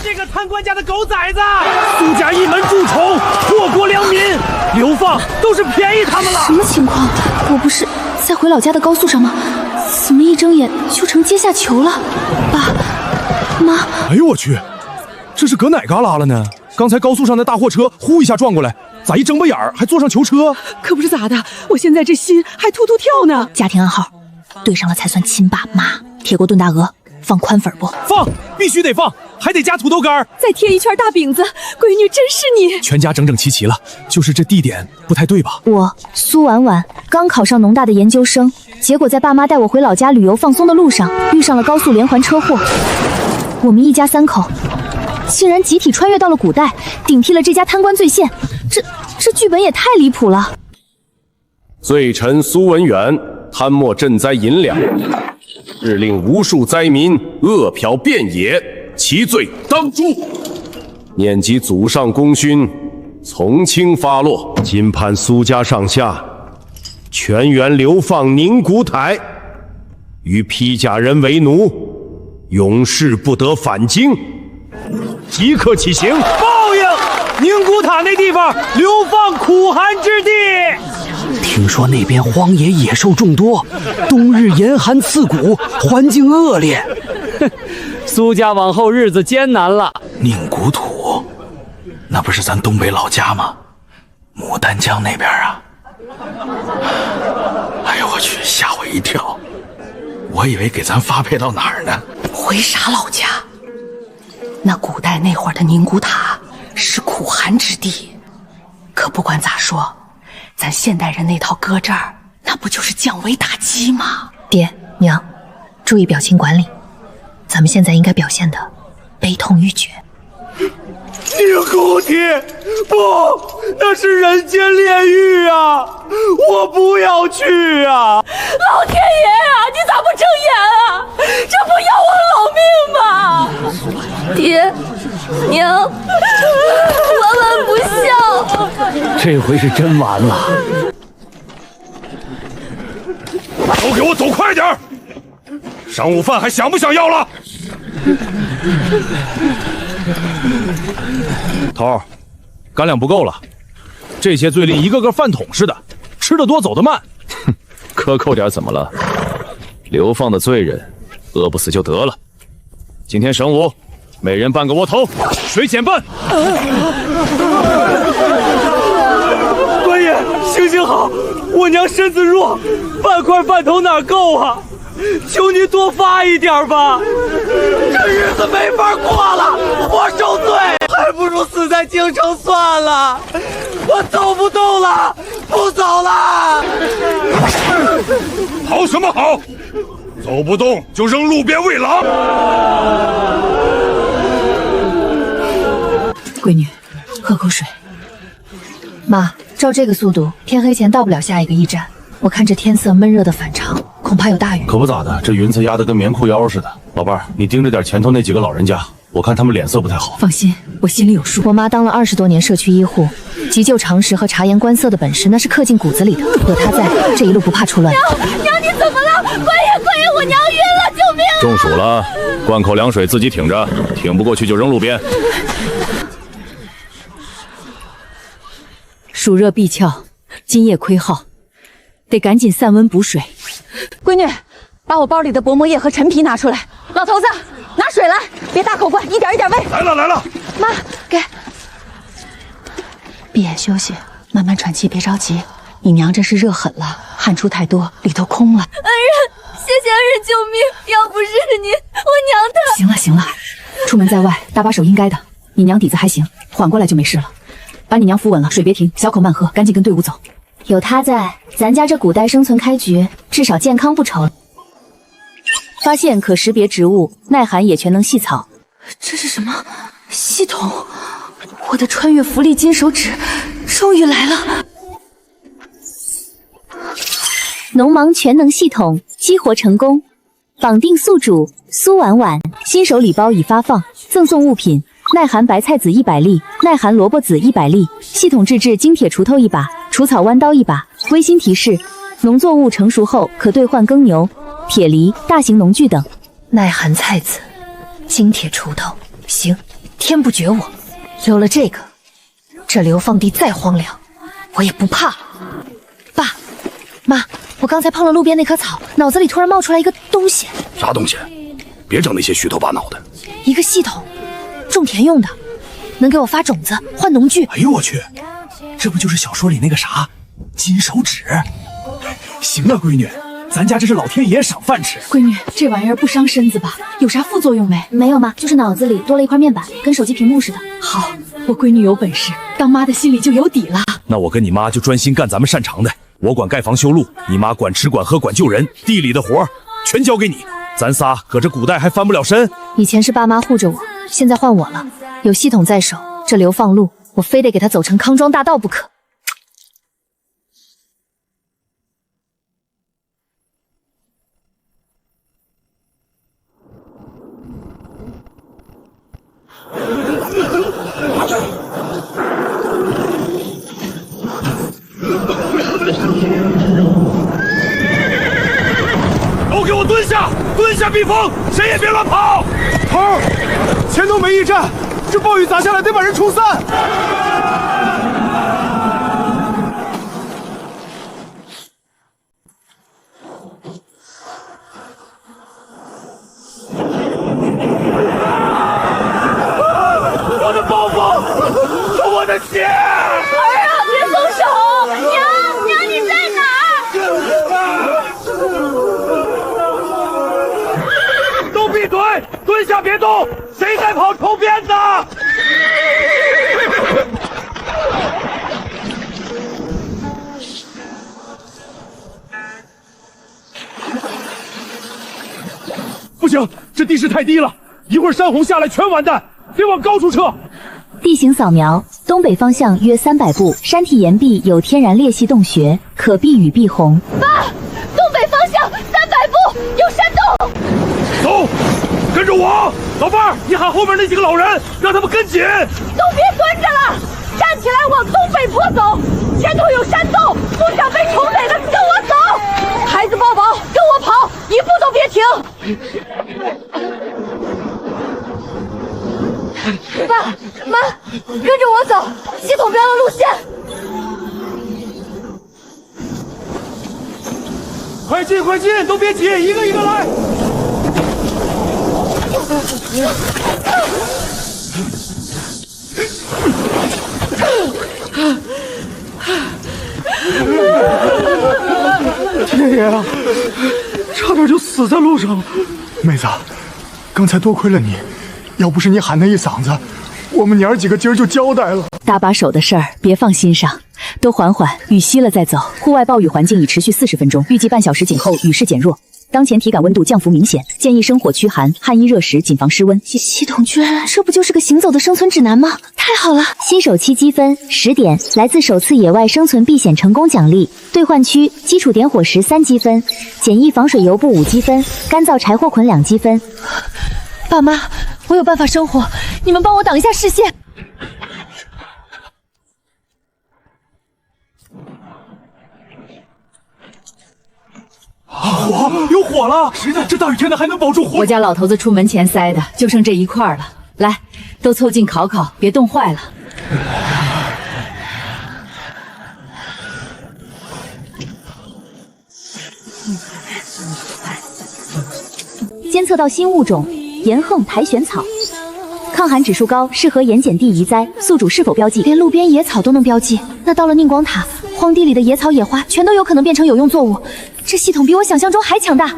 这个贪官家的狗崽子！苏家一门蛀虫，祸国良民，流放都是便宜他们了。什么情况？我不是在回老家的高速上吗？怎么一睁眼就成阶下囚了？爸妈！哎呦我去，这是搁哪旮旯了呢？刚才高速上的大货车呼一下撞过来，咋一睁巴眼儿还坐上囚车？可不是咋的，我现在这心还突突跳呢。家庭暗号，对上了才算亲爸妈。铁锅炖大鹅，放宽粉不？放，必须得放，还得加土豆干，再贴一圈大饼子。闺女，真是你！全家整整齐齐了，就是这地点不太对吧？我苏婉婉刚考上农大的研究生，结果在爸妈带我回老家旅游放松的路上，遇上了高速连环车祸。我们一家3口竟然集体穿越到了古代，顶替了这家贪官罪县，这剧本也太离谱了。罪臣苏文远贪没赈灾银两，日令无数灾民饿殍遍野，其罪当诛。念及祖上功勋，从轻发落。今判苏家上下全员流放宁古台，与披甲人为奴，永世不得返京。即刻起刑，报应！宁古塔那地方流放苦寒之地。听说那边荒野野兽众多，冬日严寒刺骨，环境恶劣。苏家往后日子艰难了。宁古土，那不是咱东北老家吗？牡丹江那边啊。哎呦我去，吓我一跳，我以为给咱发配到哪儿呢？回啥老家？那古代那会儿的宁古塔是苦寒之地，可不管咋说，咱现代人那套搁这儿，那不就是降维打击吗？爹娘，注意表情管理，咱们现在应该表现的悲痛欲绝。宁古体，不，那是人间炼狱啊！我不要去啊！老天爷啊，你咋不睁眼啊？这不要我老命吗？爹娘，万万不孝！这回是真完了。都给我走快点！晌午饭还想不想要了？头儿，干粮不够了，这些罪吏一个个饭桶似的，吃得多走得慢。哼，克扣点怎么了？流放的罪人，饿不死就得了。今天晌午，每人半个窝头，水减半。官爷，行行好，我娘身子弱，半块饭头哪够啊？求你多发一点吧，这日子没法过了，我受罪，还不如死在京城算了。我走不动了，不走了。好什么好？走不动就扔路边喂狼。闺女，喝口水。妈，照这个速度，天黑前到不了下一个驿站。我看这天色闷热的反常，恐怕有大雨。可不咋的，这云彩压得跟棉裤腰似的。老伴儿，你盯着点前头那几个老人家，我看他们脸色不太好。放心，我心里有数。我妈当了20多年社区医护，急救常识和察言观色的本事那是刻进骨子里的。有她在，这一路不怕出乱子。娘，你怎么了？官爷，我娘晕了，救命！中暑了，灌口凉水自己挺着，挺不过去就扔路边。暑热必窍，今夜亏耗，得赶紧散温补水。闺女，把我包里的薄膜液和陈皮拿出来。老头子，拿水来，别大口灌，一点一点喂。来了！妈，给。闭眼休息，慢慢喘气，别着急。你娘这是热狠了，汗出太多，里头空了。恩人，谢谢恩人救命！要不是您，我娘她……行了，出门在外，搭把手应该的。你娘底子还行，缓过来就没事了。把你娘扶稳了，水别停，小口慢喝，赶紧跟队伍走。有她在，咱家这古代生存开局，至少健康不愁。发现可识别植物，耐寒也全能细草。这是什么系统？我的穿越福利金手指终于来了！农忙全能系统激活成功，绑定宿主苏婉婉，新手礼包已发放，赠送物品：耐寒白菜籽100粒，耐寒萝卜籽100粒，系统自制精铁锄头1把，除草弯刀1把。微心提示：农作物成熟后可兑换耕牛、铁犁、大型农具等。耐寒菜籽、精铁锄头，行，天不绝我。有了这个，这流放地再荒凉，我也不怕。爸妈，我刚才碰了路边那棵草，脑子里突然冒出来一个东西。啥东西？别整那些虚头巴脑的。一个系统，种田用的，能给我发种子换农具。哎呦我去，这不就是小说里那个啥金手指？行啊，闺女，咱家这是老天爷赏饭吃。闺女，这玩意儿不伤身子吧？有啥副作用没？没有嘛，就是脑子里多了一块面板，跟手机屏幕似的。好，我闺女有本事，当妈的心里就有底了。那我跟你妈就专心干咱们擅长的，我管盖房修路，你妈管吃管喝管救人，地里的活全交给你。咱仨搁这古代还翻不了身。以前是爸妈护着我，现在换我了，有系统在手，这流放路我非得给他走成康庄大道不可。都给我蹲下，蹲下避风，谁也别乱跑。头儿，前头没驿站，这暴雨砸下来得把人冲散。我的包袱，我的鞋！儿啊，别松手！娘，你在哪儿？都闭嘴，蹲下别动，谁再跑抽鞭子！不行，这地势太低了，一会儿山洪下来全完蛋，得往高处撤。地形扫描：东北方向约300步，山体岩壁有天然裂隙洞穴，可避雨避洪。爸，东北方向300步有山洞。走，跟着我。老伴儿，你喊后面那几个老人，让他们跟紧。都别蹲着了，站起来往东北坡走，前头有山洞，不想被虫逮的，跟我走。孩子抱抱，跟我跑，一步都别停。爸妈，跟着我走，系统标的路线。快进，快进，都别急，一个一个来。天爷啊，差点就死在路上了。妹子，刚才多亏了你，要不是你喊那一嗓子，我们娘儿几个今儿就交代了。搭把手的事儿别放心上，都缓缓，雨息了再走。户外暴雨环境已持续40分钟，预计半小时仅后雨势减弱。当前体感温度降幅明显，建议生火驱寒，汗衣热时谨防失温。系统居然，这不就是个行走的生存指南吗？太好了！新手期积分10点，来自首次野外生存避险成功奖励。兑换区基础点火石3积分，简易防水油布5积分，干燥柴火捆2积分。爸妈，我有办法生火，你们帮我挡一下视线。火，有火了！这大雨天的还能保住火？我家老头子出门前塞的，就剩这一块了。来，都凑近烤烤，别冻坏了。监测到新物种岩横苔藓草，抗寒指数高，适合盐碱地移栽。宿主是否标记？连路边野草都能标记，那到了宁广塔，荒地里的野草野花全都有可能变成有用作物。这系统比我想象中还强大。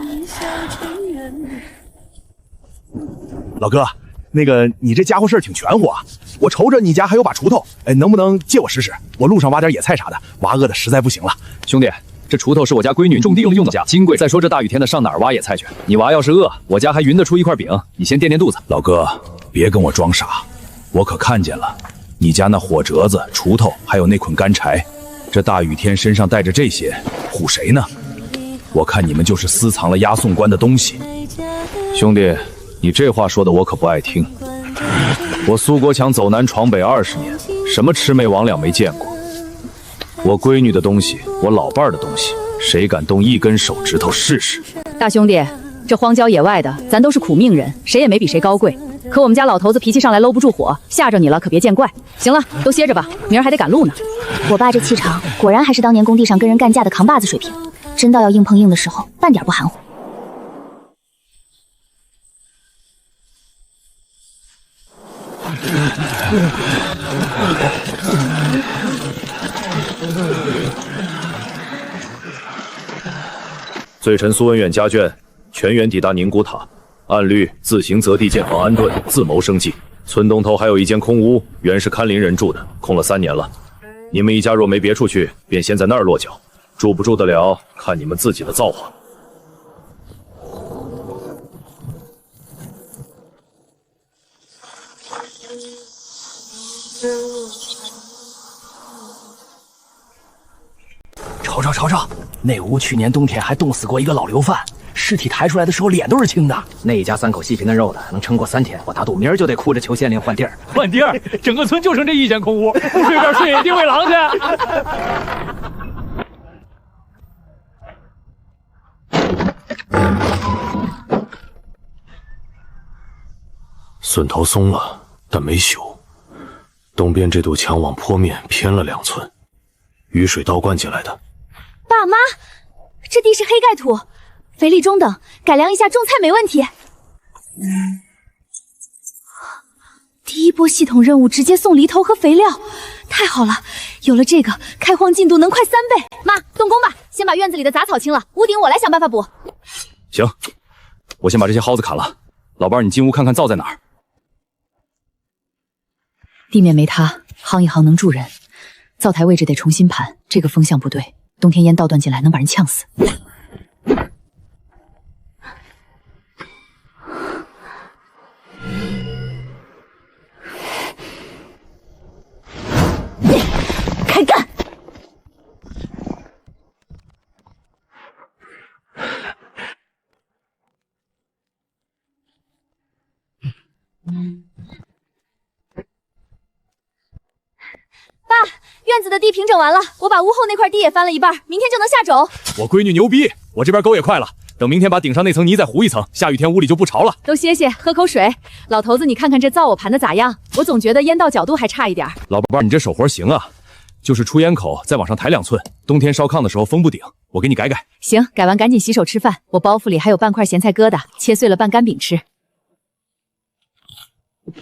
老哥，那个你这家伙事儿挺全乎啊！我瞅着你家还有把锄头，能不能借我试试？我路上挖点野菜啥的，娃饿的实在不行了。兄弟，这锄头是我家闺女种地用的，金贵。再说这大雨天的上哪儿挖野菜去？你娃要是饿，我家还匀得出一块饼，你先垫垫肚子。老哥，别跟我装傻，我可看见了，你家那火折子、锄头还有那捆干柴，这大雨天身上带着这些，唬谁呢？我看你们就是私藏了押送官的东西。兄弟，你这话说的我可不爱听。我苏国强走南闯北20年，什么魑魅魍魉没见过。我闺女的东西，我老伴儿的东西，谁敢动一根手指头试试？大兄弟，这荒郊野外的，咱都是苦命人，谁也没比谁高贵。可我们家老头子脾气上来搂不住火，吓着你了可别见怪。行了，都歇着吧，明儿还得赶路呢。我爸这气场，果然还是当年工地上跟人干架的扛把子水平，真到要硬碰硬的时候，半点不含糊。罪臣苏文远家眷全员抵达宁古塔，按律自行择地建房安顿，自谋生计。村东头还有一间空屋，原是看邻人住的，空了3年了。你们一家若没别处去，便先在那儿落脚，住不住得了，看你们自己的造化。瞅，那屋去年冬天还冻死过一个老流犯，尸体抬出来的时候脸都是青的。那一家3口细皮嫩肉的，能撑过3天，我大肚明儿就得哭着求县令换地儿。换地儿，整个村就剩这1间空屋，不睡这儿睡野定位狼去。笋头松了，但没朽。东边这堵墙往坡面偏了2寸，雨水倒灌进来的。爸妈，这地是黑盖土，肥力中等，改良一下种菜没问题。第1波系统任务直接送犁头和肥料，太好了！有了这个，开荒进度能快3倍。妈，动工吧，先把院子里的杂草清了，屋顶我来想办法补。行，我先把这些蒿子砍了。老伴儿，你进屋看看灶在哪儿。地面没塌，夯一夯能住人。灶台位置得重新盘，这个风向不对，冬天烟倒断进来能把人呛死。开干！爸，院子的地平整完了，我把屋后那块地也翻了一半，明天就能下种。我闺女牛逼，我这边沟也快了，等明天把顶上那层泥再糊一层，下雨天屋里就不潮了。都歇歇，喝口水。老头子，你看看这灶我盘的咋样？我总觉得烟道角度还差一点。老伴儿，你这手活行啊，就是出烟口再往上抬2寸，冬天烧炕的时候封不顶，我给你改改。行，改完赶紧洗手吃饭，我包袱里还有半块咸菜疙瘩，切碎了拌干饼吃。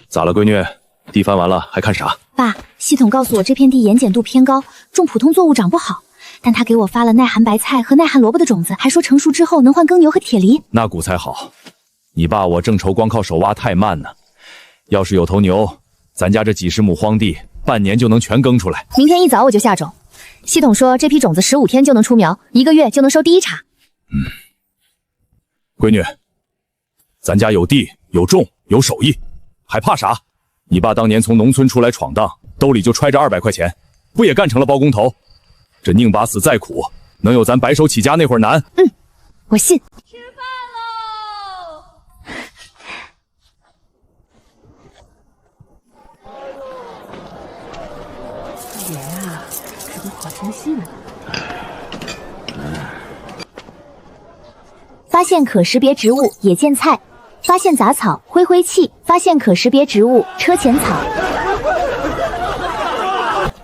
咋了，闺女？地翻完了还看啥？爸，系统告诉我这片地盐碱度偏高，种普通作物长不好。但他给我发了耐寒白菜和耐寒萝卜的种子，还说成熟之后能换耕牛和铁犁。那谷才好。你爸我正愁光靠手挖太慢呢，要是有头牛，咱家这几十亩荒地半年就能全耕出来。明天一早我就下种。系统说这批种子15天就能出苗，1个月就能收第1茬。闺女，咱家有地有种有手艺，还怕啥？你爸当年从农村出来闯荡，兜里就揣着200块钱，不也干成了包工头？这宁把死再苦，能有咱白手起家那会儿难？我信。吃饭喽！爷啊，这都好清新啊！发现可识别植物野见菜，发现杂草灰灰气，发现可识别植物车前草。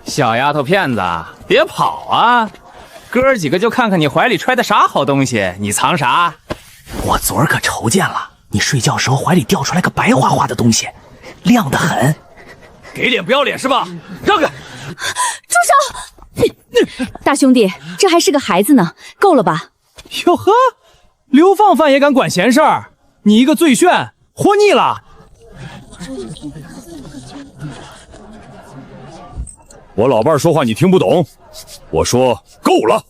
小丫头片子，别跑啊！哥儿几个就看看你怀里揣的啥好东西，你藏啥？我昨儿可瞅见了，你睡觉时候怀里掉出来个白花花的东西，亮得很。给脸不要脸是吧？让开！住手！大兄弟，这还是个孩子呢，够了吧？哟呵，流放犯也敢管闲事儿？你一个醉炫，活腻了！我老伴儿说话你听不懂，我说够了。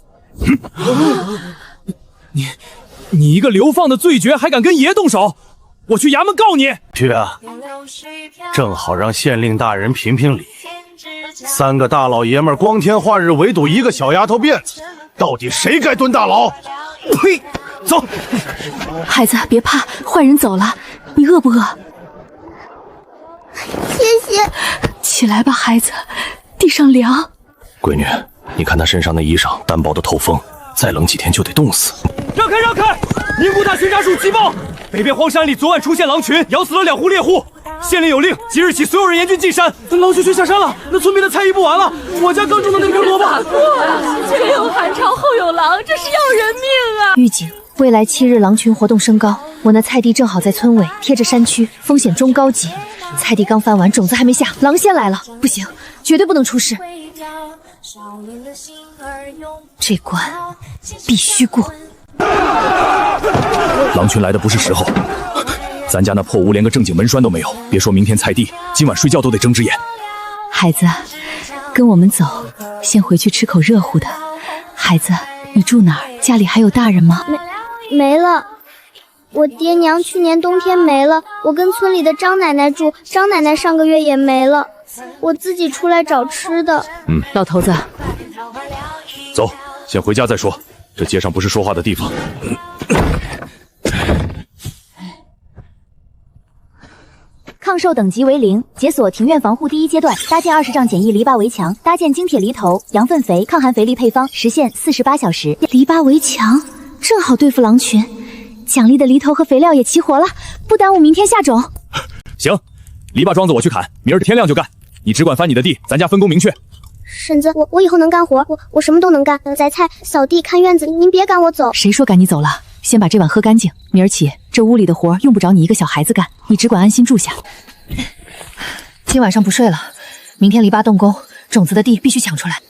你一个流放的醉爵还敢跟爷动手？我去衙门告你！去啊！正好让县令大人评评理。3个大老爷们光天化日围堵一个小丫头辫子，到底谁该蹲大牢？呸！走。孩子别怕，坏人走了，你饿不饿？谢谢。起来吧，孩子，地上凉。闺女，你看他身上那衣裳单薄的透风，再冷几天就得冻死。让开让开！宁古塔巡查署急报，北边荒山里昨晚出现狼群，咬死了2户猎户，县令有令，即日起所有人严禁进山。狼群下山了，那村民的菜艺不完了。我家刚种的那片萝卜，前有寒潮，后有狼，这是要人命啊！预警：未来7日狼群活动升高。我那菜地正好在村尾，贴着山区，风险中高级。菜地刚翻完，种子还没下，狼先来了，不行，绝对不能出事。这关必须过。狼群来的不是时候，咱家那破屋连个正经门栓都没有，别说明天菜地，今晚睡觉都得睁只眼。孩子，跟我们走，先回去吃口热乎的。孩子，你住哪儿？家里还有大人吗？没了。我爹娘去年冬天没了，我跟村里的张奶奶住，张奶奶上个月也没了，我自己出来找吃的。老头子，走，先回家再说，这街上不是说话的地方。抗受等级为0，解锁庭院防护第1阶段，搭建20丈简易篱笆围墙，搭建精铁犁头、羊粪肥、抗寒肥力配方，时限48小时。篱笆围墙正好对付狼群。奖励的犁头和肥料也齐活了，不耽误明天下种。行，篱笆桩子我去砍，明儿天亮就干。你只管翻你的地，咱家分工明确。婶子，我以后能干活，我什么都能干，摘菜、扫地、看院子，您别赶我走。谁说赶你走了？先把这碗喝干净，明儿起这屋里的活用不着你一个小孩子干，你只管安心住下。今晚上不睡了，明天篱笆动工，种子的地必须抢出来。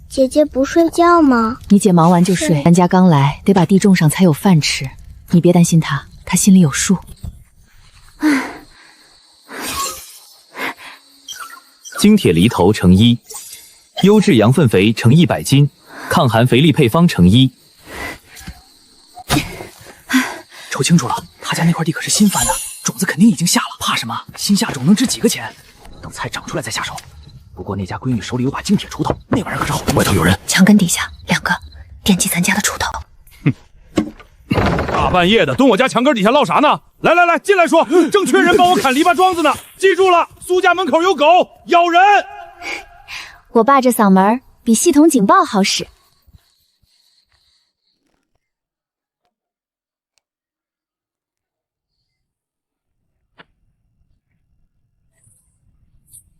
姐姐不睡觉吗？你姐忙完就睡，咱家刚来，得把地种上才有饭吃。你别担心她，她心里有数。精铁犁头乘1，优质羊粪肥乘100斤，抗寒肥力配方乘1。瞅清楚了，他家那块地可是新翻的，种子肯定已经下了。怕什么？新下种能值几个钱？等菜长出来再下手。不过那家闺女手里有把精铁锄头，那玩意儿可是好用。外头有人，墙根底下2个，惦记咱家的锄头。大半夜的蹲我家墙根底下唠啥呢？来来来，进来说，正缺人帮我砍篱笆桩子呢。记住了，苏家门口有狗咬人。我爸这嗓门比系统警报好使。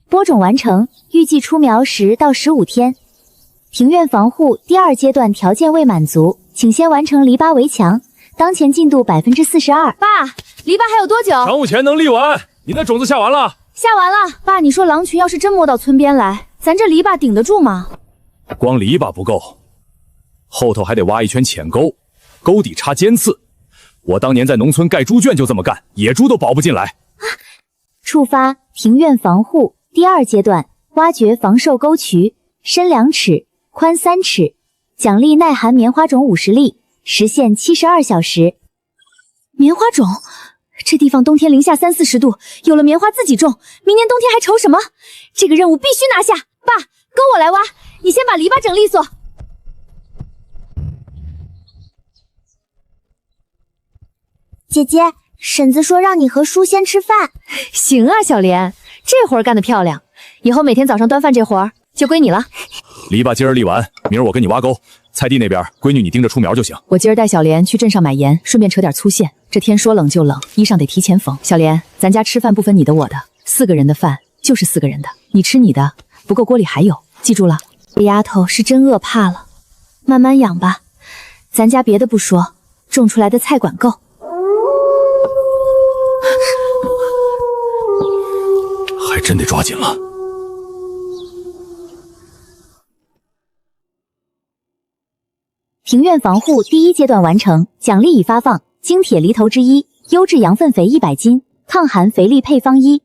播种完成，预计出苗10到15天。庭院防护第2阶段条件未满足，请先完成篱笆围墙。当前进度42%。爸，篱笆还有多久？晌午前能立完。你那种子下完了？下完了。爸，你说狼群要是真摸到村边来，咱这篱笆顶得住吗？光篱笆不够，后头还得挖一圈浅沟，沟底插尖刺。我当年在农村盖猪圈就这么干，野猪都保不进来。触发庭院防护第2阶段，挖掘防兽沟渠，深2尺，宽3尺，奖励耐寒棉花种50粒，时限72小时。棉花种，这地方冬天零下30-40度，有了棉花自己种，明年冬天还愁什么？这个任务必须拿下！爸，跟我来挖，你先把篱笆整利索。姐姐，婶子说让你和叔先吃饭。行啊，小莲，这活儿干得漂亮，以后每天早上端饭这活儿就归你了。篱笆今儿立完，明儿我跟你挖沟。菜地那边，闺女你盯着出苗就行。我今儿带小莲去镇上买盐，顺便扯点粗线。这天说冷就冷，衣裳得提前缝。小莲，咱家吃饭不分你的我的，4个人的饭就是4个人的，你吃你的，不够锅里还有，记住了。这丫头是真饿怕了，慢慢养吧。咱家别的不说，种出来的菜管够。还真得抓紧了。庭院防护第1阶段完成，奖励已发放：精铁犁头之1，优质羊粪肥100斤，抗寒肥力配方1。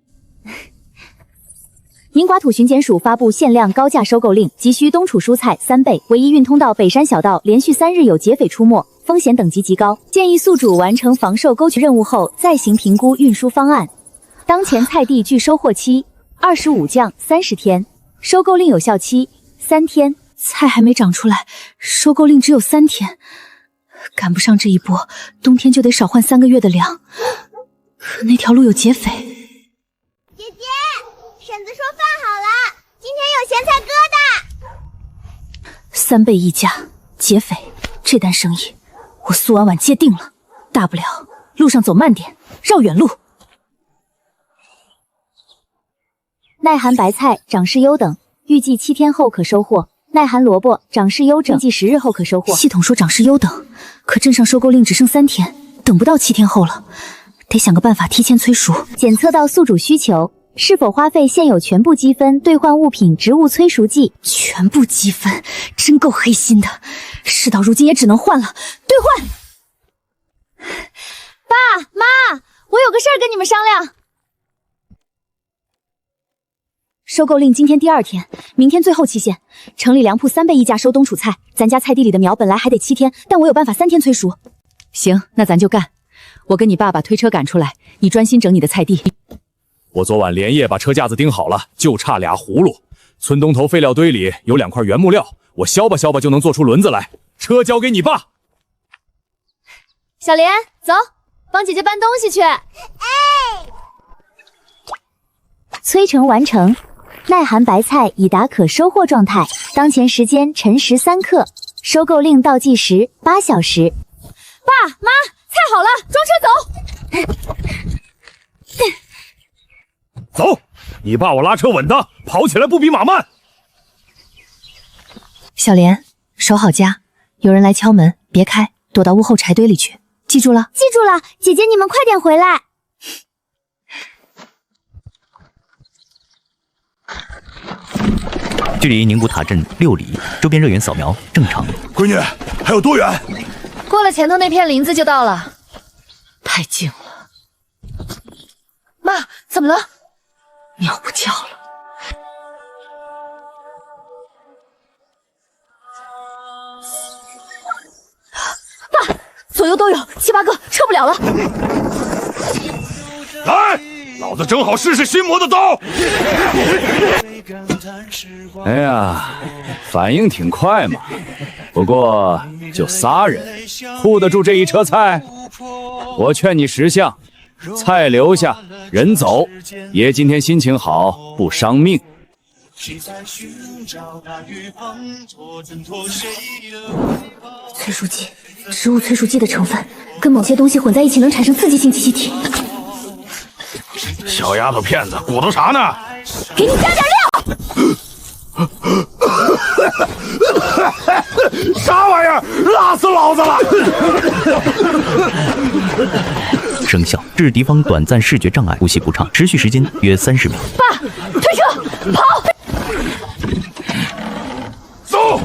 宁寡土巡检署发布限量高价收购令，急需冬储蔬菜3倍，唯一运通道北山小道连续3日有劫匪出没，风险等级极高，建议宿主完成防兽沟渠任务后再行评估运输方案。当前菜地距收获期25降30天，收购令有效期3天。菜还没长出来，收购令只有3天，赶不上这一波，冬天就得少换3个月的粮。可那条路有劫匪。姐姐，婶子说饭好了，今天有咸菜疙瘩。3倍溢价，劫匪，这单生意我苏婉婉接定了。大不了路上走慢点，绕远路。耐寒白菜长势优等，预计7天后可收获。耐寒萝卜长势优整，预计10日后可收获。系统说长势优等，可镇上收购令只剩3天，等不到7天后了，得想个办法提前催熟。检测到宿主需求，是否花费现有全部积分兑换物品植物催熟剂？全部积分，真够黑心的。事到如今也只能换了，兑换。爸妈，我有个事儿跟你们商量。收购令今天第2天，明天最后期限。城里粮铺3倍溢价收冬储菜，咱家菜地里的苗本来还得7天，但我有办法3天催熟。行，那咱就干。我跟你爸把推车赶出来，你专心整你的菜地。我昨晚连夜把车架子钉好了，就差俩葫芦。村东头废料堆里有2块原木料，我削吧削吧就能做出轮子来。车交给你爸。小莲，走，帮姐姐搬东西去。催成完成，耐寒白菜已达可收获状态，当前时间辰时3刻，收购令倒计时8小时。爸妈，菜好了，装车走。走，你爸我拉车稳当，跑起来不比马慢。小莲，守好家，有人来敲门，别开，躲到屋后柴堆里去。记住了？记住了，姐姐你们快点回来。距离宁古塔镇6里，周边热源扫描正常。闺女，还有多远？过了前头那片林子就到了。太近了。妈，怎么了？鸟不叫了。爸，左右都有7、8个，撤不了了。来，老子正好试试心魔的刀。哎呀，反应挺快嘛。不过就3人，护得住这一车菜？我劝你识相，菜留下，人走。爷今天心情好，不伤命。催熟剂，植物催熟剂的成分跟某些东西混在一起能产生刺激性气体。小丫头片子，鼓捣啥呢？给你加点料。啥玩意儿？辣死老子了！生效，致敌方短暂视觉障碍，呼吸不畅，持续时间约30秒。爸，推车，跑！走！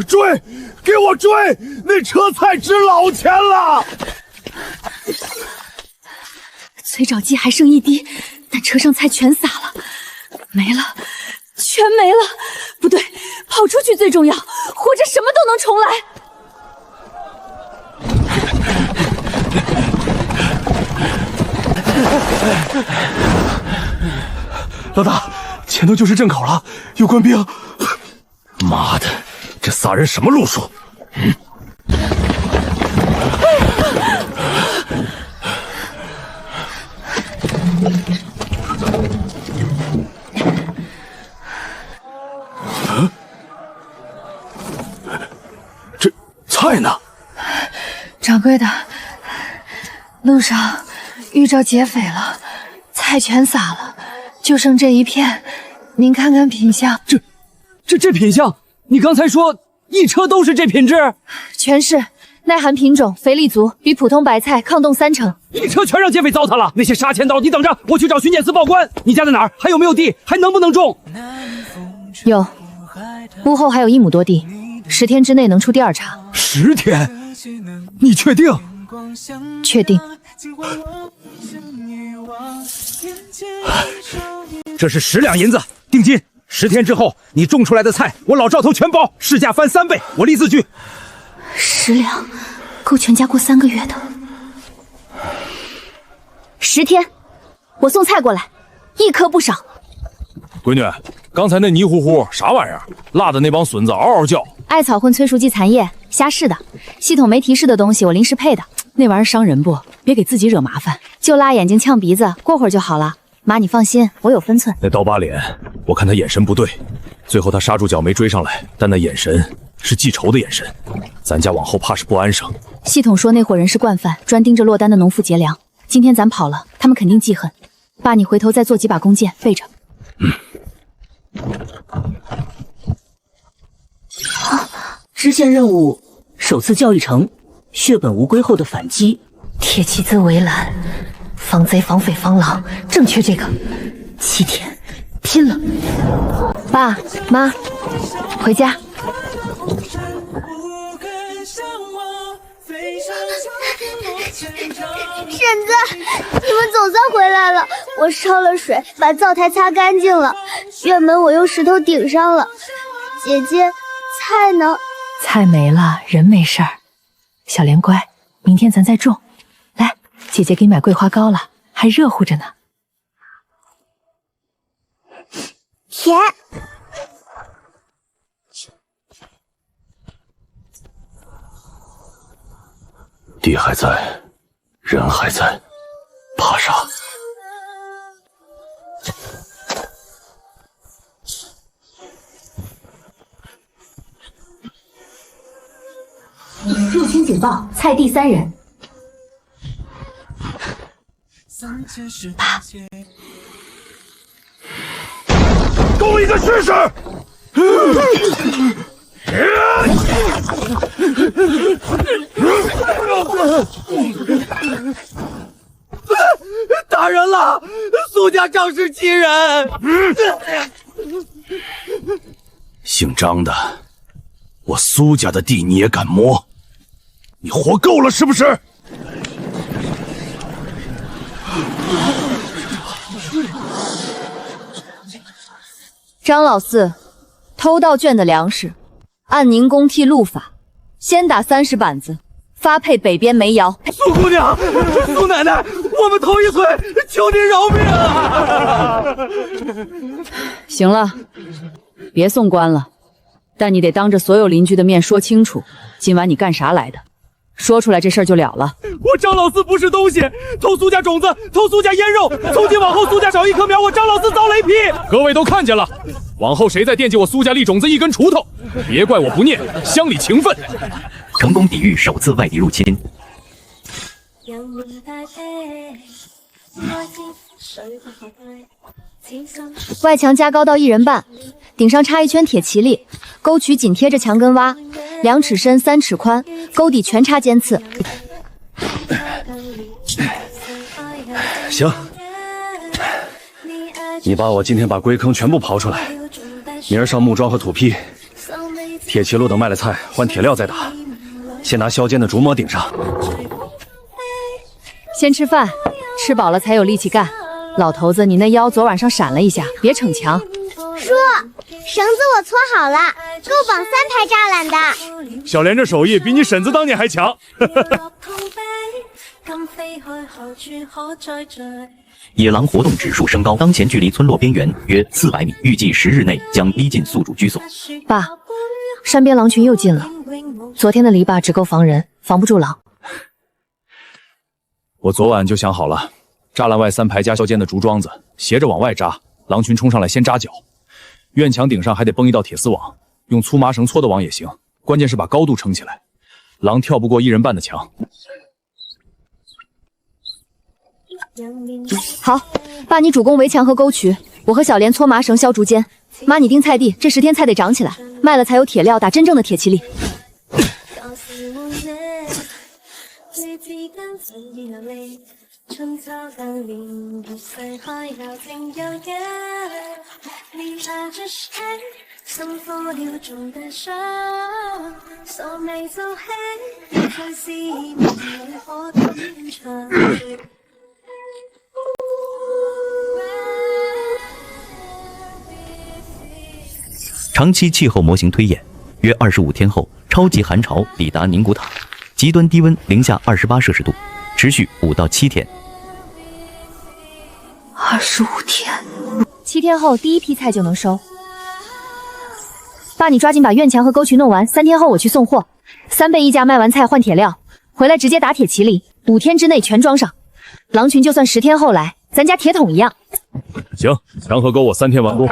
追！给我追！那车菜值老钱了！催沼剂还剩1滴，但车上菜全洒了，没了，全没了。不对，跑出去最重要，活着什么都能重来。老大，前头就是镇口了，有官兵。妈的，这仨人什么路数？这菜呢？掌柜的，路上遇着劫匪了，菜全洒了，就剩这一片，您看看品相。这品相，你刚才说一车都是这品质？全是耐寒品种，肥力足，比普通白菜抗冻3成。一车全让劫匪糟蹋了。那些杀千刀，你等着，我去找巡检司报官。你家在哪儿？还有没有地？还能不能种？有，屋后还有1亩多地，10天之内能出第2茬。10天？你确定？确定。这是10两银子定金。10天之后，你种出来的菜，我老赵头全包，市价翻3倍，我立字据。10两，够全家过3个月的。10天，我送菜过来，1颗不少。闺女，刚才那泥糊糊啥玩意儿？辣的那帮孙子嗷嗷叫。艾草混催熟剂残液，瞎试的。系统没提示的东西，我临时配的。那玩意儿伤人不？别给自己惹麻烦。就辣眼睛呛鼻子，过会儿就好了。妈，你放心，我有分寸。那刀疤脸，我看他眼神不对，最后他刹住脚没追上来，但那眼神是记仇的眼神，咱家往后怕是不安生。系统说那伙人是惯犯，专盯着落单的农夫劫粮。今天咱跑了，他们肯定记恨。爸，你回头再做几把弓箭，备着。支线任务首次交易成，血本无归后的反击。铁骑自围栏，防贼防匪防狼，正缺这个。7天，拼了！爸妈，回家。婶子，你们总算回来了。我烧了水，把灶台擦干净了，院门我用石头顶上了。姐姐，菜呢？菜没了，人没事儿。小莲乖，明天咱再种。来，姐姐给你买桂花糕了，还热乎着呢。甜。地还在，人还在，怕啥？入侵警报，菜地3人。爸，攻一个试试！打人了！苏家仗势欺人！姓张的，我苏家的地你也敢摸？你活够了是不是？张老四偷盗卷的粮食，按宁公替路法，先打30板子，发配北边煤窑。苏姑娘，苏奶奶，我们头一回，求您饶命啊！行了，别送官了，但你得当着所有邻居的面说清楚，今晚你干啥来的？说出来这事儿就了了。我张老四不是东西，偷苏家种子，偷苏家腌肉，从今往后苏家少一棵苗，我张老四遭雷劈。各位都看见了，往后谁再惦记我苏家立种子一根锄头，别怪我不念，乡里情分。成功抵御首次外敌入侵。外墙加高到1人半，顶上插一圈铁蒺藜，沟渠紧贴着墙根挖，2尺深3尺宽，沟底全插尖刺。行，你把我今天把龟坑全部刨出来，明儿上木桩和土坯，铁蒺路等卖了菜换铁料再打，先拿削尖的竹模顶上。先吃饭，吃饱了才有力气干。老头子，你那腰昨晚上闪了一下，别逞强。叔，绳子我搓好了，够绑3排栅栏的。小莲这手艺比你婶子当年还强。野狼活动指数升高，当前距离村落边缘约400米，预计10日内将逼近宿主居所。爸，山边狼群又进了，昨天的篱笆只够防人，防不住狼。我昨晚就想好了，栅栏外3排加削尖的竹桩子，斜着往外扎，狼群冲上来先扎脚。院墙顶上还得绷一道铁丝网，用粗麻绳搓的网也行，关键是把高度撑起来，狼跳不过1人半的墙。好，爸你主攻围墙和沟渠，我和小莲搓麻绳削竹尖，妈你盯菜地，这10天菜得长起来，卖了才有铁料打真正的铁蒺藜。长期气候模型推演，约25天后，超级寒潮抵达宁古塔，极端低温零下28摄氏度，持续5到7天。25天，7天后第一批菜就能收。爸，你抓紧把院墙和沟渠弄完，3天后我去送货，3倍溢价卖完菜换铁料，回来直接打铁蒺藜，5天之内全装上。狼群就算10天后来，咱家铁桶一样。行，墙和沟我3天完工，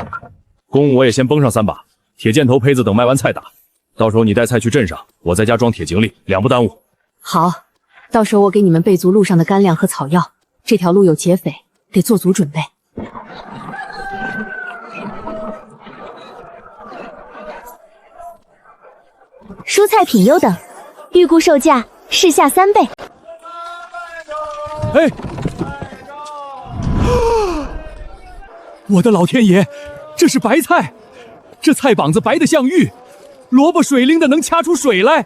弓我也先绷上3把，铁箭头胚子等卖完菜打。到时候你带菜去镇上，我在家装铁井里，两不耽误。好，到时候我给你们备足路上的干粮和草药。这条路有劫匪，得做足准备。蔬菜品优等，预估售价市下3倍。哎！我的老天爷，这是白菜！这菜膀子白的像玉，萝卜水灵的能掐出水来。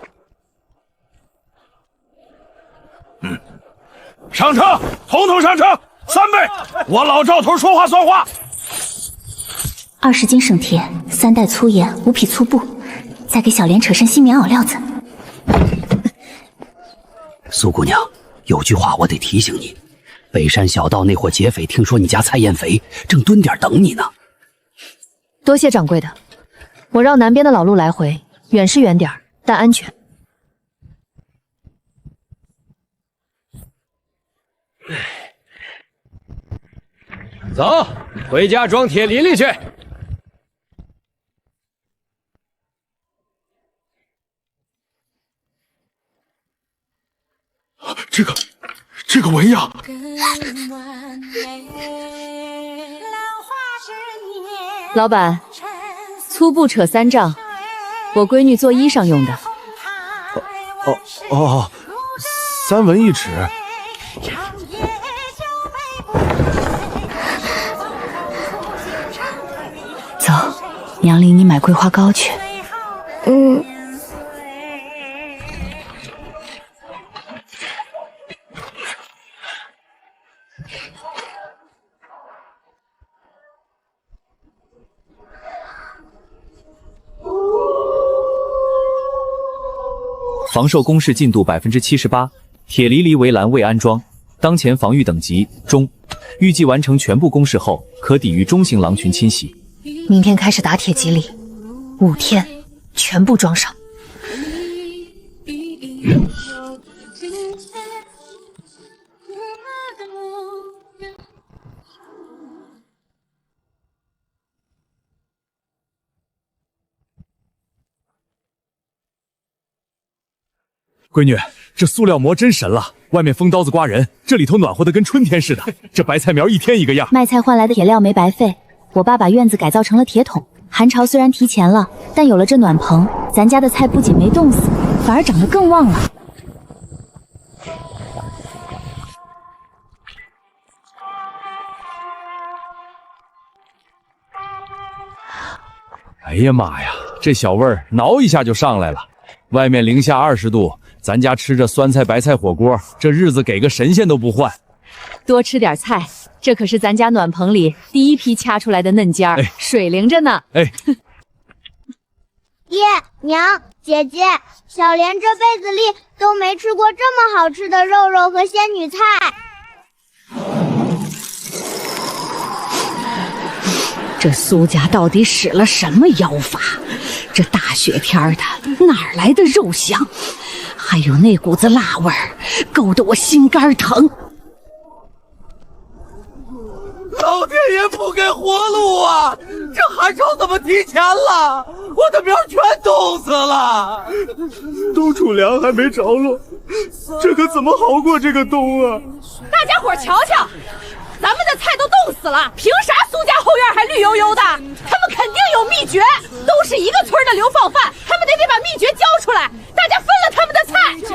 上车，统统上车，3倍！我老赵头说话算话。 20斤生铁，3袋粗盐，5匹粗布，再给小莲扯身新棉袄料子。苏姑娘，有句话我得提醒你：北山小道那伙劫匪听说你家菜艳肥，正蹲点等你呢。多谢掌柜的，我绕南边的老路来回，远是远点儿，但安全。走，回家装铁犁犁去。 这个纹样，老板，粗布扯3丈，我闺女做衣裳用的。哦，3文1尺。走，娘领你买桂花糕去。防兽工事进度78%，铁犁犁围栏未安装，当前防御等级中，预计完成全部工事后，可抵御中型狼群侵袭。明天开始打铁蒺藜，5天全部装上。闺女，这塑料膜真神了，外面风刀子刮人，这里头暖和的跟春天似的。这白菜苗一天一个样，卖菜换来的铁料没白费。我爸把院子改造成了铁桶，寒潮虽然提前了，但有了这暖棚，咱家的菜不仅没冻死，反而长得更旺了。哎呀妈呀，这小味儿挠一下就上来了。外面零下20度。 咱家吃着酸菜白菜火锅，这日子给个神仙都不换。多吃点菜，这可是咱家暖棚里第一批掐出来的嫩尖儿，水灵着呢。爹娘姐姐，小莲这辈子里都没吃过这么好吃的肉肉和仙女菜。这苏家到底使了什么妖法？这大雪天的，哪来的肉香？ 还有那股子辣味儿，勾得我心肝疼。老天爷不给活路啊！这寒潮怎么提前了？我的苗全冻死了。冬储粮还没着落，这可怎么好过这个冬啊？大家伙瞧瞧，咱们的菜都冻死了，凭啥苏家后院还绿油油的？他们肯定有秘诀，都是一个村的流放犯，他们得把秘诀交出来。 大家分了他们的菜，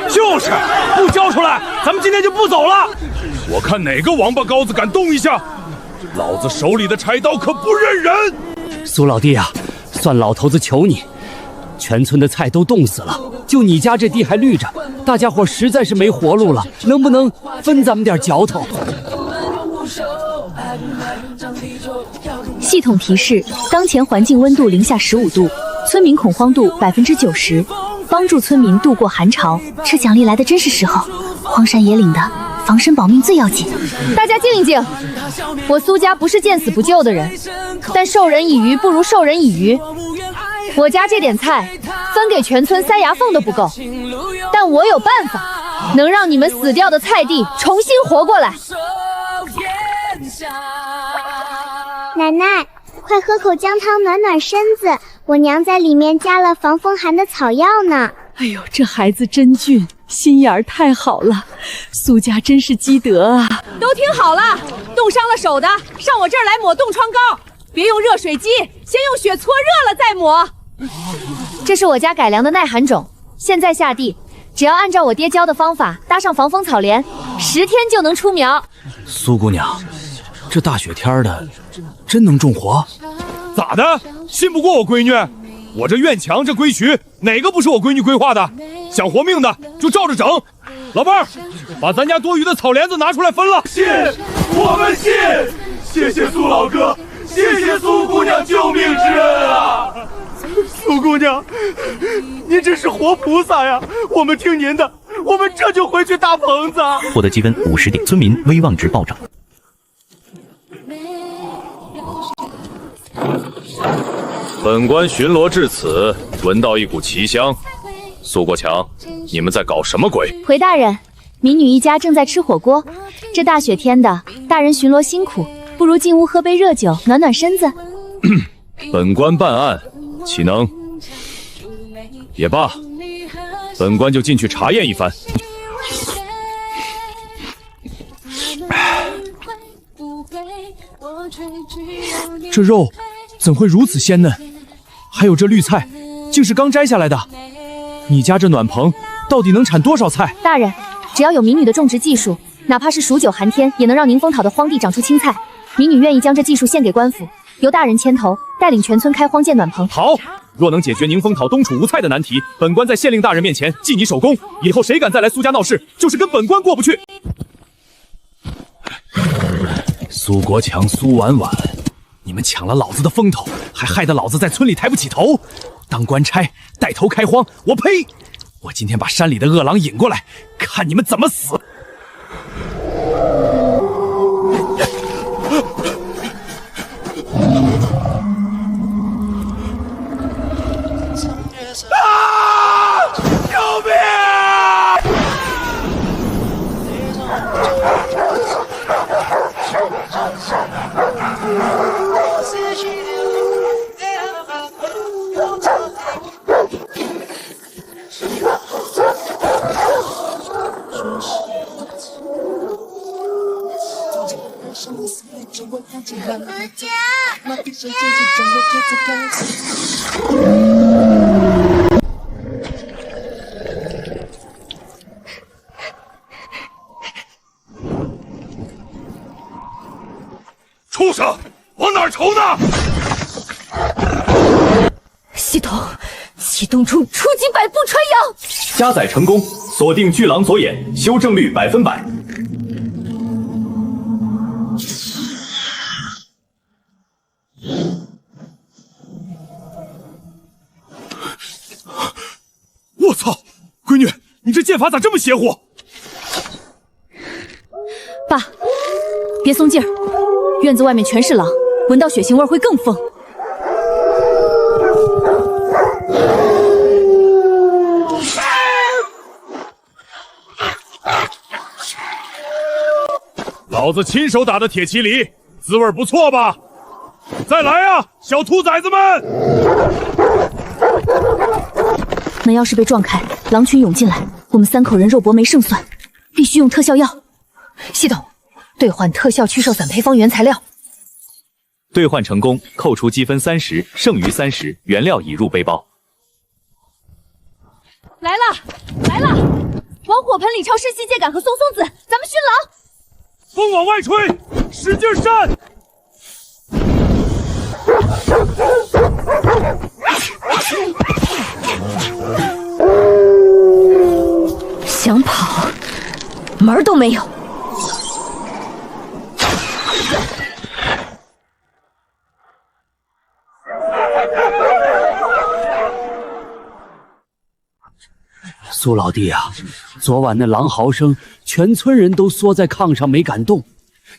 就是不交出来，咱们今天就不走了。我看哪个王八羔子敢动一下，老子手里的柴刀可不认人。苏老弟啊，算老头子求你，全村的菜都冻死了，就你家这地还绿着，大家伙实在是没活路了，能不能分咱们点嚼头？系统提示：当前环境温度零下15度，村民恐慌度90%。 帮助村民度过寒潮，这奖励来的真是时候。荒山野岭的，防身保命最要紧。大家静一静，我苏家不是见死不救的人，但授人以鱼不如授人以渔。我家这点菜分给全村塞牙缝都不够，但我有办法，能让你们死掉的菜地重新活过来。奶奶，快快喝口姜汤暖暖身子，我娘在里面加了防风寒的草药呢。哎呦，这孩子真俊，心眼儿太好了，苏家真是积德啊！都听好了，冻伤了手的上我这儿来抹冻疮膏，别用热水机，先用血搓热了再抹。这是我家改良的耐寒种，现在下地，只要按照我爹教的方法搭上防风草帘，10天就能出苗。苏姑娘，这大雪天的，真能种活？咋的？信不过我闺女？我这院墙这规矩，哪个不是我闺女规划的？想活命的就照着整。老伴儿，把咱家多余的草帘子拿出来分了。信，我们信。谢谢苏老哥，谢谢苏姑娘救命之恩啊！苏姑娘，您真是活菩萨呀！我们听您的，我们这就回去搭棚子。获得积分50点，村民威望值暴涨。本官巡逻至此，闻到一股奇香。苏国强，你们在搞什么鬼？回大人，民女一家正在吃火锅。这大雪天的，大人巡逻辛苦，不如进屋喝杯热酒，暖暖身子。本官办案，岂能？也罢，本官就进去查验一番。这肉怎会如此鲜嫩？还有这绿菜，竟是刚摘下来的。你家这暖棚到底能产多少菜？大人，只要有民女的种植技术，哪怕是数9寒天，也能让宁风讨的荒地长出青菜。民女愿意将这技术献给官府，由大人牵头，带领全村开荒建暖棚。好，若能解决宁风讨冬储无菜的难题，本官在县令大人面前记你首功。以后谁敢再来苏家闹事，就是跟本官过不去。苏国强、苏婉婉，你们抢了老子的风头，还害得老子在村里抬不起头。当官差带头开荒，我呸！我今天把山里的恶狼引过来，看你们怎么死！啊！救命！畜生，往哪儿瞅呢？系统启动中初级百步穿杨，加载成功，锁定巨狼左眼，修正率100%。我操！闺女，你这剑法咋这么邪乎？爸，别松劲儿，院子外面全是狼，闻到血腥味会更疯。老子亲手打的铁麒麟，滋味不错吧？再来啊，小兔崽子们！门要是被撞开，狼群涌进来，我们3口人肉搏没胜算，必须用特效药。系统，兑换特效驱兽散配方原材料。兑换成功，扣除积分30，剩余30，原料已入背包。来了来了，往火盆里抄生细秸秆和松松子，咱们熏狼。风往外吹，使劲扇！想跑，门儿都没有。苏老弟啊，昨晚那狼嚎声，全村人都缩在炕上没敢动。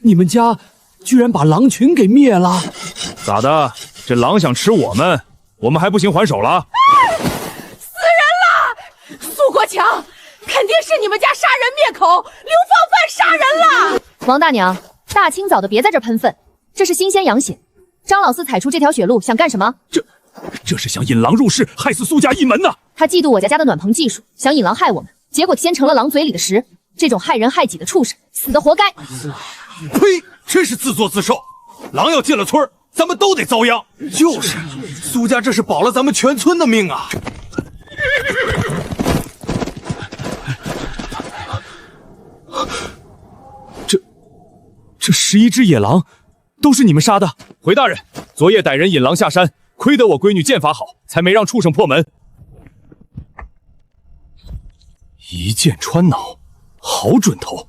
你们家居然把狼群给灭了？咋的？这狼想吃我们，我们还不行还手了？死人了！苏国强，肯定是你们家杀人灭口，流放犯杀人了！王大娘，大清早的别在这喷粪，这是新鲜羊血，张老四踩出这条血路，想干什么？这是想引狼入室，害死苏家一门呐！他嫉妒我家的暖棚技术，想引狼害我们，结果先成了狼嘴里的食。这种害人害己的畜生，死的活该！呸！真是自作自受。狼要进了村，咱们都得遭殃。就是，苏家这是保了咱们全村的命啊！这11只野狼，都是你们杀的？回大人，昨夜歹人引狼下山，亏得我闺女剑法好，才没让畜生破门。一箭穿脑，好准头！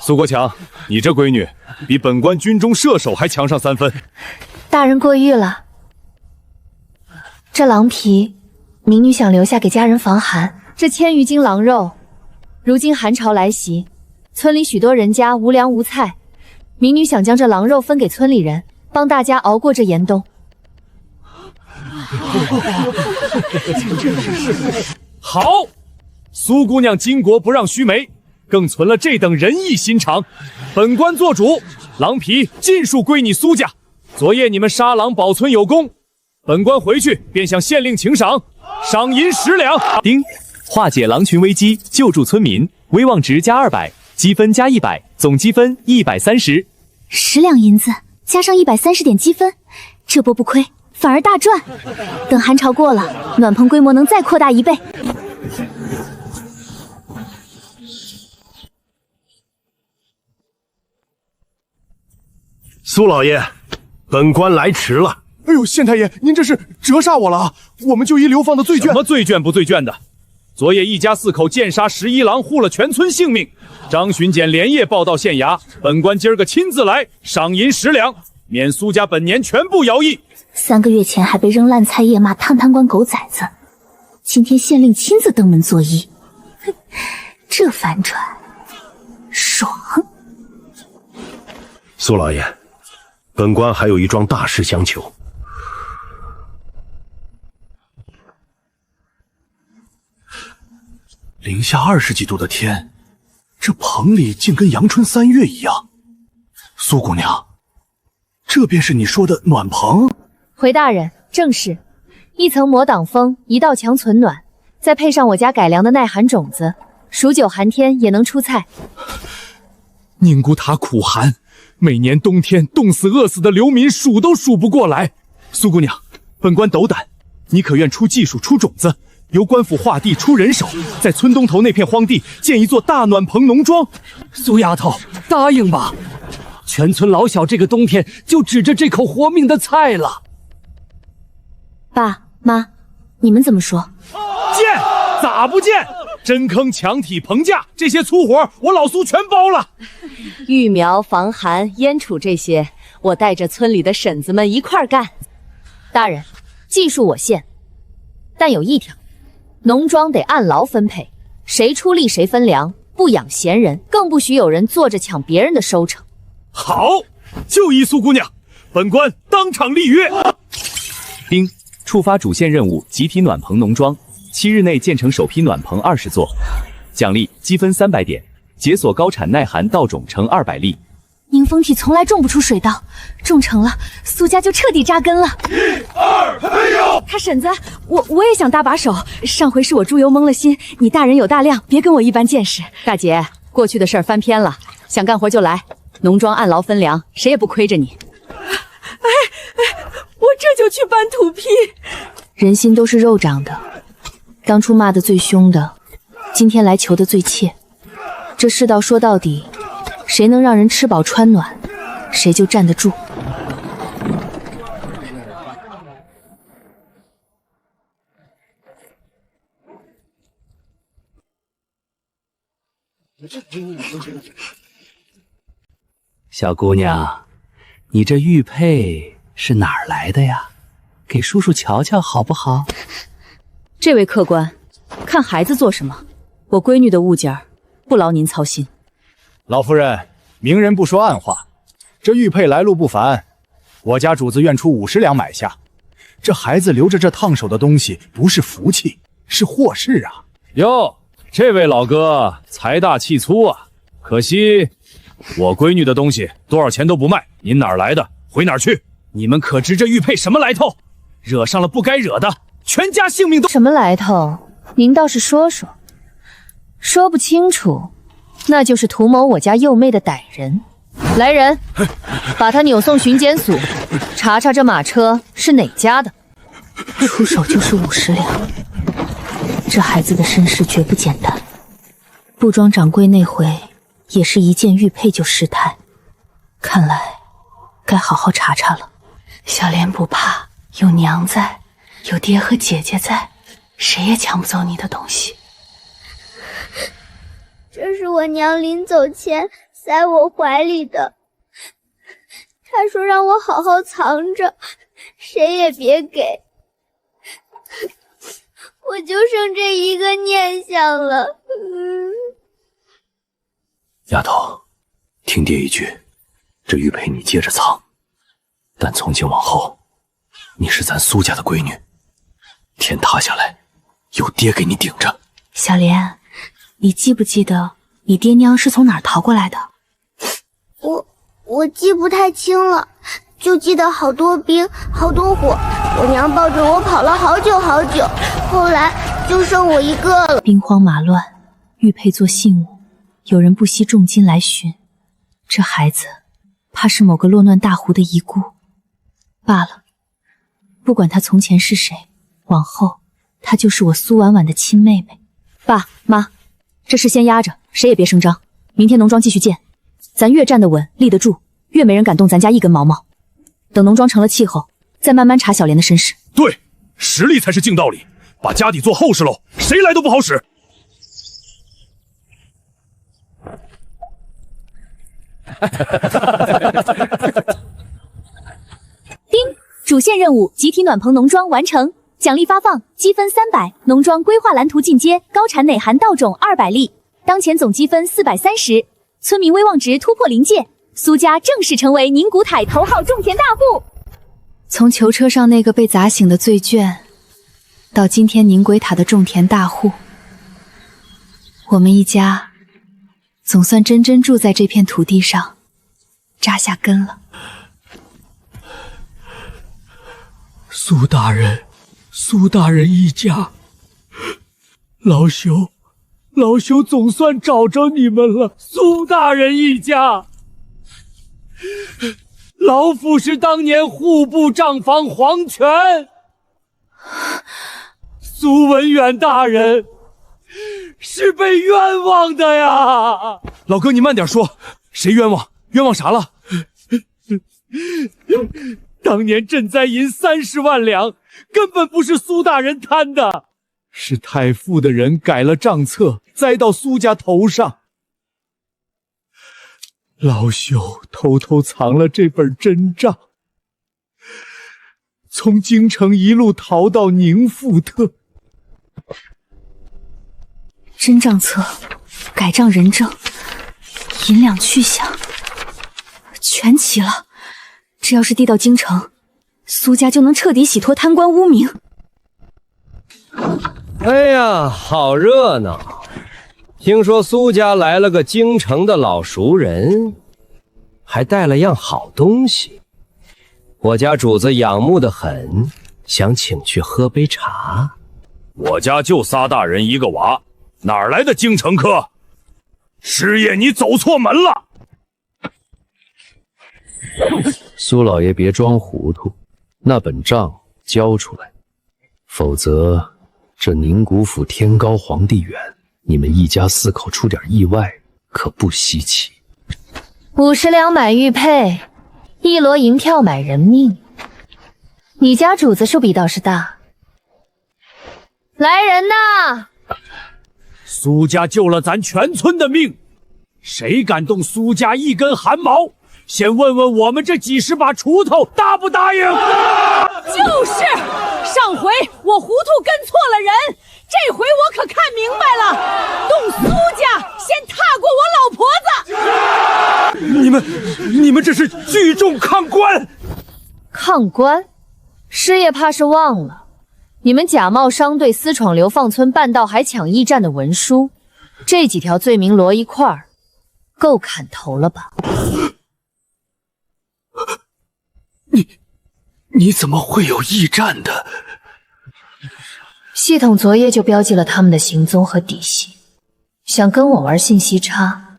苏国强，你这闺女比本官军中射手还强上3分。大人过誉了。这狼皮，民女想留下给家人防寒。这1000余斤狼肉，如今寒潮来袭，村里许多人家无粮无菜。民女想将这狼肉分给村里人，帮大家熬过这严冬。好，苏姑娘巾帼不让须眉，更存了这等仁义心肠。本官做主，狼皮尽数归你苏家。昨夜你们杀狼保村有功，本官回去便向县令请赏，赏银10两。丁，化解狼群危机，救助村民，威望值加200，积分加100，总积分130。10两银子加上130点积分，这波不亏，反而大赚。等寒潮过了，暖棚规模能再扩大1倍。苏老爷，本官来迟了。哎呦，县太爷，您这是折煞我了啊！我们就依流放的罪卷。什么罪卷不罪卷的？昨夜一家4口剑杀11狼，护了全村性命。张巡检连夜报到县衙，本官今儿个亲自来，赏银10两，免苏家本年全部徭役。3个月前还被扔烂菜叶骂贪官狗崽子，今天县令亲自登门作揖，哼，这反转爽。苏老爷，本官还有一桩大事相求。零下20几度的天，这棚里竟跟阳春3月一样。苏姑娘，这便是你说的暖棚？回大人，正是。一层膜挡风，一道墙存暖，再配上我家改良的耐寒种子，数9寒天也能出菜。宁古塔苦寒，每年冬天冻死饿死的流民数都数不过来。苏姑娘，本官斗胆，你可愿出技术出种子，由官府划地出人手，在村东头那片荒地建一座大暖棚农庄？苏丫头，答应吧！全村老小这个冬天就指着这口活命的菜了。爸妈，你们怎么说？贱，咋不贱？深坑、墙体、棚架这些粗活，我老苏全包了。育苗、防寒、烟储这些，我带着村里的婶子们一块儿干。大人，技术我献，但有一条，农庄得按劳分配，谁出力谁分粮，不养闲人，更不许有人坐着抢别人的收成。好，就依苏姑娘，本官当场立约。丁，触发主线任务集体暖棚农庄，7日内建成首批暖棚20座，奖励积分300点，解锁高产耐寒稻种成200粒。宁风体从来种不出水稻，种成了，苏家就彻底扎根了。1、2，没有！他婶子，我也想搭把手。上回是我猪油蒙了心，你大人有大量，别跟我一般见识。大姐，过去的事儿翻篇了，想干活就来，农庄按劳分粮，谁也不亏着你。我这就去搬土坯。人心都是肉长的，当初骂得最凶的，今天来求的最切。这世道说到底，谁能让人吃饱穿暖，谁就站得住。小姑娘，你这玉佩是哪儿来的呀？给叔叔瞧瞧好不好？这位客官，看孩子做什么？我闺女的物件不劳您操心。老夫人，明人不说暗话，这玉佩来路不凡，我家主子愿出50两买下。这孩子留着这烫手的东西，不是福气，是祸事啊！哟，这位老哥财大气粗啊，可惜我闺女的东西多少钱都不卖，您哪儿来的，回哪儿去。你们可知这玉佩什么来头？惹上了不该惹的，全家性命都……什么来头？您倒是说说。说不清楚，那就是图谋我家幼妹的歹人。来人，把他扭送巡检署，查查这马车是哪家的。出手就是50两，这孩子的身世绝不简单。布庄掌柜那回也是一见玉佩就失态，看来该好好查查了。小莲不怕，有娘在，有爹和姐姐在，谁也抢不走你的东西。这是我娘临走前塞我怀里的，她说让我好好藏着，谁也别给。我就剩这一个念想了。丫头，听爹一句，这玉佩你接着藏，但从今往后，你是咱苏家的闺女，天塌下来，有爹给你顶着。小莲，你记不记得你爹娘是从哪儿逃过来的？我记不太清了，就记得好多冰，好多火，我娘抱着我跑了好久好久，后来就剩我一个了。兵荒马乱，玉佩做信物，有人不惜重金来寻，这孩子怕是某个落难大户的遗孤。罢了，不管他从前是谁，往后她就是我苏婉婉的亲妹妹。爸妈，这事先压着，谁也别声张。明天农庄继续建，咱越站得稳，立得住，越没人敢动咱家一根毛毛。等农庄成了气候，再慢慢查小莲的身世。对，实力才是硬道理，把家底做厚实喽，谁来都不好使。丁，主线任务集体暖棚农庄完成，奖励发放，积分300，农庄规划蓝图进阶，高产内涵稻种200粒，当前总积分430，村民威望值突破临界，苏家正式成为宁古塔头号种田大户。从囚车上那个被砸醒的醉眷，到今天宁鬼塔的种田大户，我们一家总算真正住在这片土地上，扎下根了。苏大人，苏大人一家，老朽总算找着你们了。苏大人一家，老夫是当年户部账房黄权，苏文远大人是被冤枉的呀。老哥，你慢点说，谁冤枉？冤枉啥了？当年赈灾银30万两，根本不是苏大人贪的，是太傅的人改了账册，栽到苏家头上。老朽偷偷藏了这本真账，从京城一路逃到宁富特。真账册、改账人证、银两去向，全齐了。这要是递到京城，苏家就能彻底洗脱贪官污名。哎呀，好热闹！听说苏家来了个京城的老熟人，还带了样好东西。我家主子仰慕得很，想请去喝杯茶。我家就仨大人一个娃，哪来的京城客？师爷，你走错门了！苏老爷别装糊涂，那本账交出来，否则这宁古府天高皇帝远，你们一家4口出点意外可不稀奇。50两买玉佩，1摞银票买人命。你家主子数比倒是大。来人呐！苏家救了咱全村的命，谁敢动苏家一根汗毛？先问问我们这几十把锄头答不答应？就是，上回我糊涂跟错了人，这回我可看明白了，动苏家先踏过我老婆子。你们这是聚众抗官！抗官？师爷怕是忘了，你们假冒商队私闯流放村半道海抢驿站的文书，这几条罪名摞一块儿，够砍头了吧？你怎么会有驿站的？系统昨夜就标记了他们的行踪和底细，想跟我玩信息差，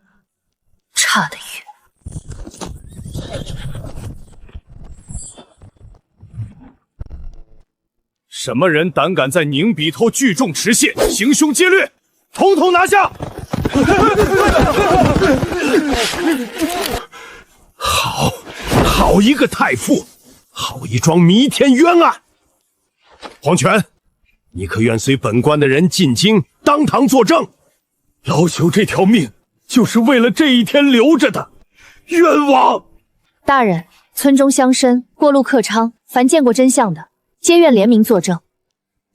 差得远。什么人胆敢在宁笔头聚众持械，行凶劫掠，统统拿下！好一个太傅，好一桩弥天冤案！黄泉，你可愿随本官的人进京当堂作证？老朽这条命就是为了这一天留着的，冤枉！大人，村中乡绅、过路客娼，凡见过真相的，皆愿联名作证，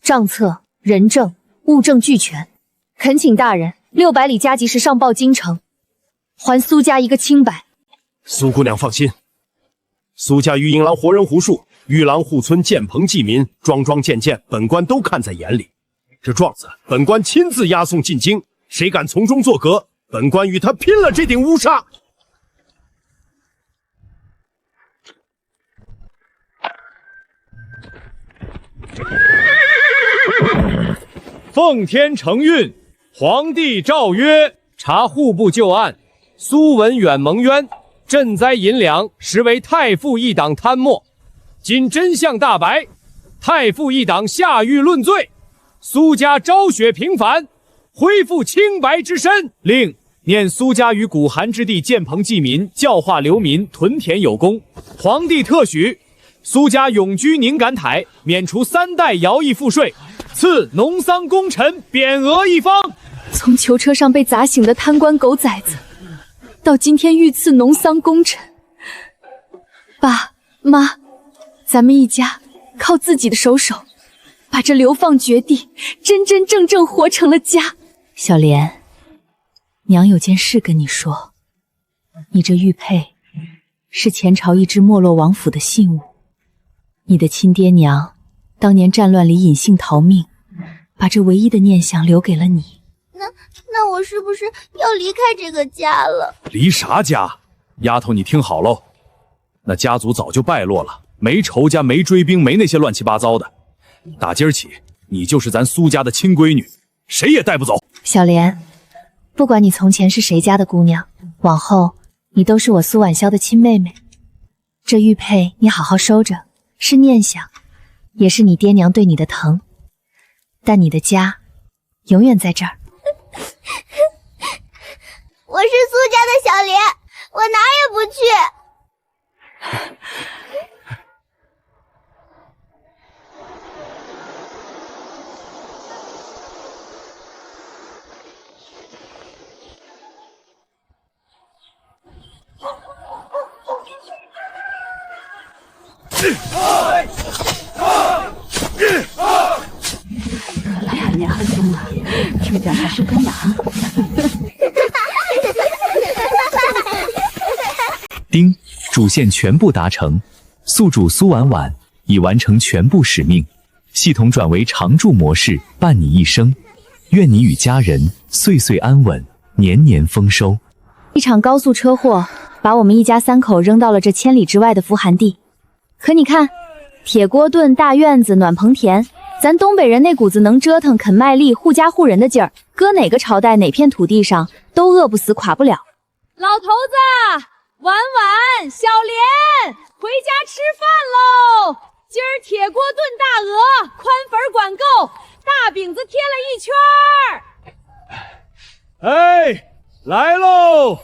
账册、人证、物证俱全，恳请大人600里加急时上报京城，还苏家一个清白。苏姑娘放心，苏家玉银郎活人胡树，玉郎护村建棚济民，桩桩件件，本官都看在眼里。这状子，本官亲自押送进京，谁敢从中作革，本官与他拼了这顶乌纱！奉天承运，皇帝诏曰：查户部旧案，苏文远蒙冤，赈灾银两，实为太傅一党贪墨。今真相大白，太傅一党下狱论罪，苏家昭雪平反，恢复清白之身。令念苏家于古寒之地建棚济民，教化流民，屯田有功，皇帝特许苏家永居宁敢台，免除3代徭役赋税，赐农桑功臣匾额一方。从囚车上被砸醒的贪官狗崽子，到今天御赐农桑功臣，爸妈，咱们一家靠自己的手把这流放绝地真真正正活成了家。小莲，娘有件事跟你说，你这玉佩是前朝一支没落王府的信物，你的亲爹娘当年战乱里隐姓逃命，把这唯一的念想留给了你。那我是不是要离开这个家了？离啥家？丫头，你听好喽，那家族早就败落了，没仇家，没追兵，没那些乱七八糟的。打今儿起，你就是咱苏家的亲闺女，谁也带不走。小莲，不管你从前是谁家的姑娘，往后你都是我苏婉潇的亲妹妹。这玉佩你好好收着，是念想，也是你爹娘对你的疼。但你的家永远在这儿。我是苏家的小莲，我哪也不去。来呀，娘很凶啊，这点还是跟哪？丁，主线全部达成，宿主苏婉婉已完成全部使命，系统转为常驻模式，伴你一生。愿你与家人岁岁安稳，年年丰收。一场高速车祸把我们一家3口扔到了这千里之外的扶寒地，可你看，铁锅炖、大院子、暖棚田，咱东北人那股子能折腾、肯卖力、护家护人的劲儿，搁哪个朝代、哪片土地上都饿不死、垮不了。老头子，婉婉，小莲，回家吃饭喽！今儿铁锅炖大鹅，宽粉管够，大饼子贴了1圈儿。哎，来喽！